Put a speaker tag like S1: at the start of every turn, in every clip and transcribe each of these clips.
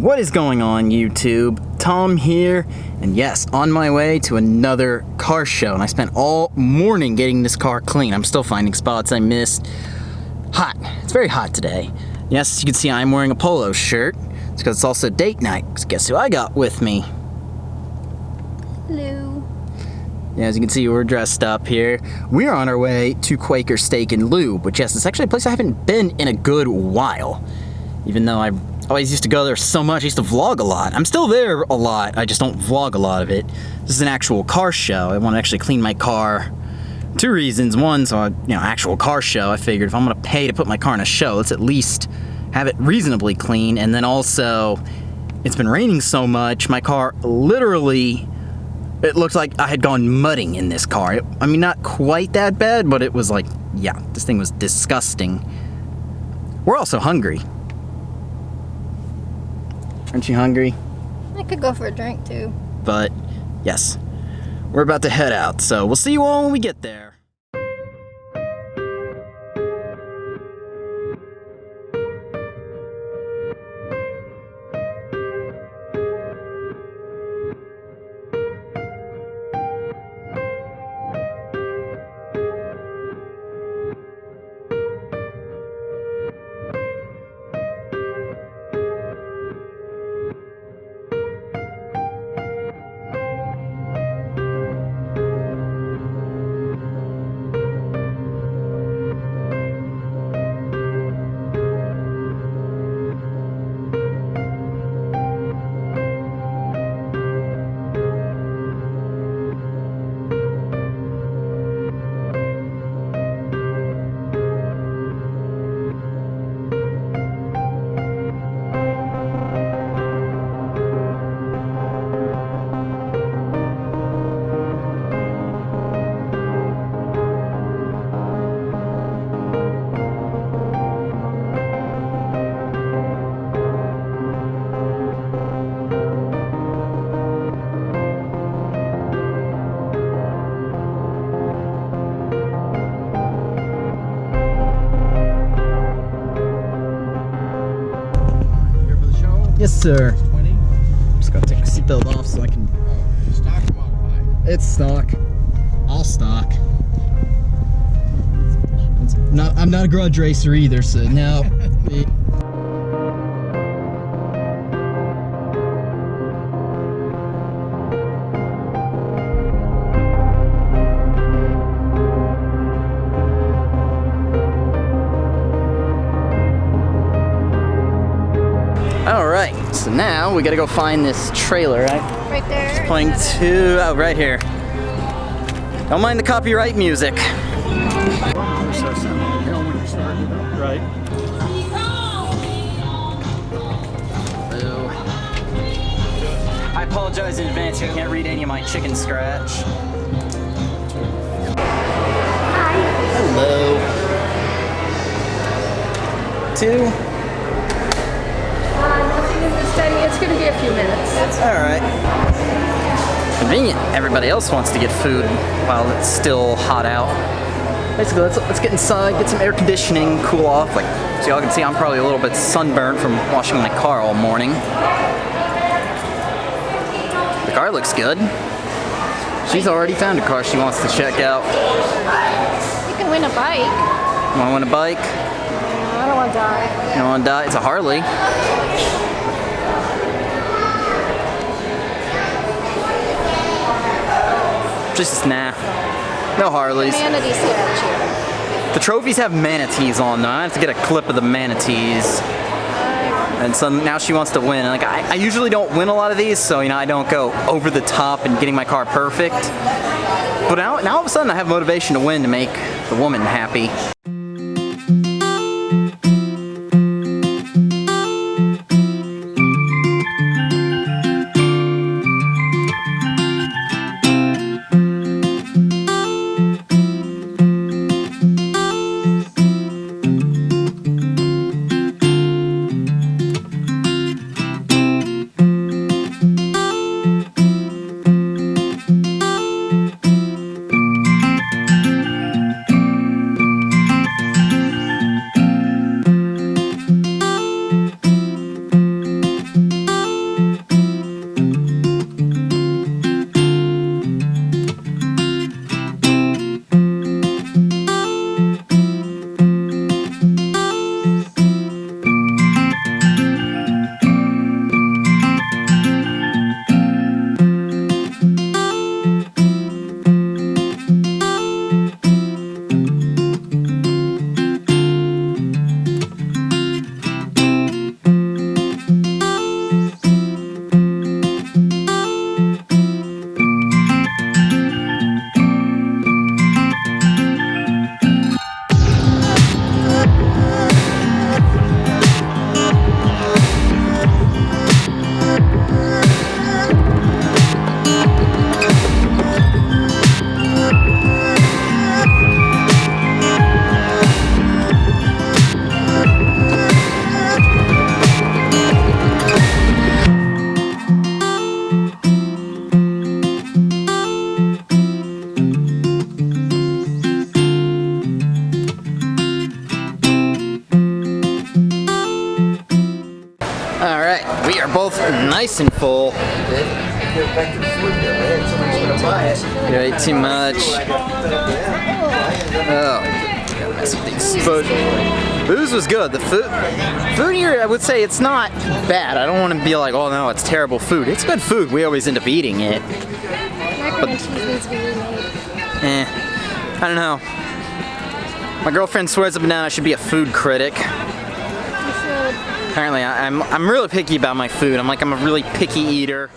S1: What is going on, YouTube? Tom here, and yes, on my way to another car show, and I spent all morning getting this car clean. I'm still finding spots I missed. Hot. It's very hot today. Yes, you can see I'm wearing a polo shirt. It's because it's also date night, because guess who I got with me?
S2: Hello.
S1: Yeah, as you can see, we're dressed up here. We're on our way to Quaker Steak and Lube, which, yes, it's actually a place I haven't been in a good while. Even though I always used to go there so much, I used to vlog a lot. I'm still there a lot, I just don't vlog a lot of it. This is an actual car show. I want to actually clean my car. Two reasons. One, so actual car show. I figured if I'm gonna pay to put my car in a show, let's at least have it reasonably clean. And then also, it's been raining so much, my car literally, it looked like I had gone mudding in this car. I mean, not quite that bad, but it was like, yeah, this thing was disgusting. We're also hungry. Aren't you hungry?
S2: I could go for a drink too.
S1: But, yes, we're about to head out, so we'll see you all when we get there. Yes, sir.
S3: 20?
S1: I'm just gonna take my seatbelt off so I can.
S3: Stock or modified?
S1: It's stock. All stock. I'm not a grudge racer either, so no. Alright, so now we gotta go find this trailer, right?
S2: Right there.
S1: It's playing right here. Don't mind the copyright music.
S3: Right.
S1: Boo. I apologize in advance if you can't read any of my chicken scratch. Hello. 2.
S2: It's going to be a few minutes.
S1: Alright. Convenient. Everybody else wants to get food while it's still hot out. Basically, let's get inside, get some air conditioning, cool off. Like, so y'all can see I'm probably a little bit sunburnt from washing my car all morning. The car looks good. She's already found a car she wants to check out.
S2: You can win a bike.
S1: You wanna win a bike?
S2: I don't want to die.
S1: You don't wanna die? It's a Harley. Just nah. No Harleys.
S2: Manatee statue.
S1: The trophies have manatees on them. I have to get a clip of the manatees. And so now she wants to win. Like I usually don't win a lot of these, so I don't go over the top and getting my car perfect. But now all of a sudden I have motivation to win to make the woman happy. both nice and full. You ate too much. Oh, gotta mess with these booze was good. The food here, I would say it's not bad. I don't want to be like, oh no, it's terrible food. It's good food. We always end up eating it.
S2: Macaroni and cheese needs to be remade.
S1: I don't know. My girlfriend swears up and down I should be a food critic.
S2: You should.
S1: Apparently, I'm really picky about my food. I'm a really picky eater.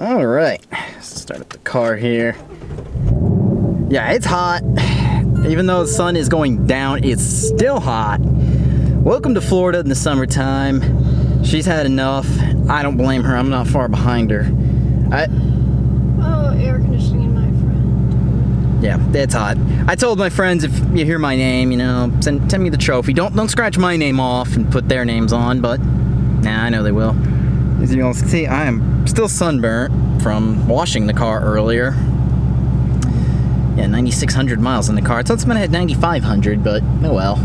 S1: All right, let's start up the car here. Yeah, it's hot. Even though the sun is going down, it's still hot. Welcome to Florida in the summertime. She's had enough. I don't blame her. I'm not far behind her.
S2: Oh, air conditioning in my friend.
S1: Yeah, it's hot. I told my friends, if you hear my name, you know, send me the trophy. Don't scratch my name off and put their names on, but nah, I know they will. As you all can see, I am still sunburnt from washing the car earlier. Yeah, 9,600 miles in the car. I thought someone had 9,500, but oh well.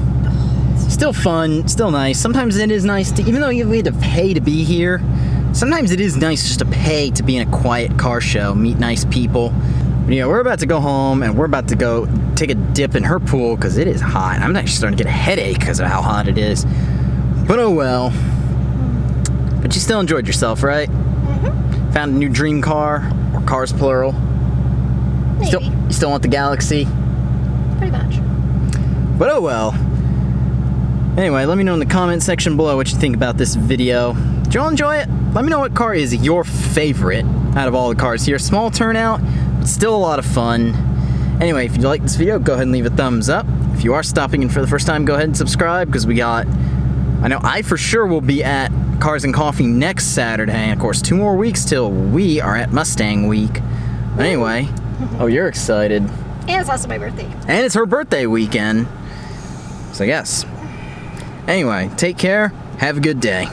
S1: Still fun, still nice. Sometimes it is nice to, even though we had to pay to be here, sometimes it is nice just to pay to be in a quiet car show, meet nice people. But yeah, we're about to go home and we're about to go take a dip in her pool because it is hot. I'm actually starting to get a headache because of how hot it is. But oh well. But you still enjoyed yourself, right?
S2: Mm-hmm.
S1: Found a new dream car, or cars plural.
S2: Maybe.
S1: You still want the Galaxy?
S2: Pretty much.
S1: But oh well. Anyway, let me know in the comment section below what you think about this video. Did you all enjoy it? Let me know what car is your favorite out of all the cars here. Small turnout, but still a lot of fun. Anyway, if you like this video, go ahead and leave a thumbs up. If you are stopping in for the first time, go ahead and subscribe because I know I for sure will be at Cars and Coffee next Saturday. And of course, 2 more weeks till we are at Mustang Week. But anyway, oh, you're excited.
S2: And it's also my birthday.
S1: And it's her birthday weekend. So yes. Anyway, take care. Have a good day.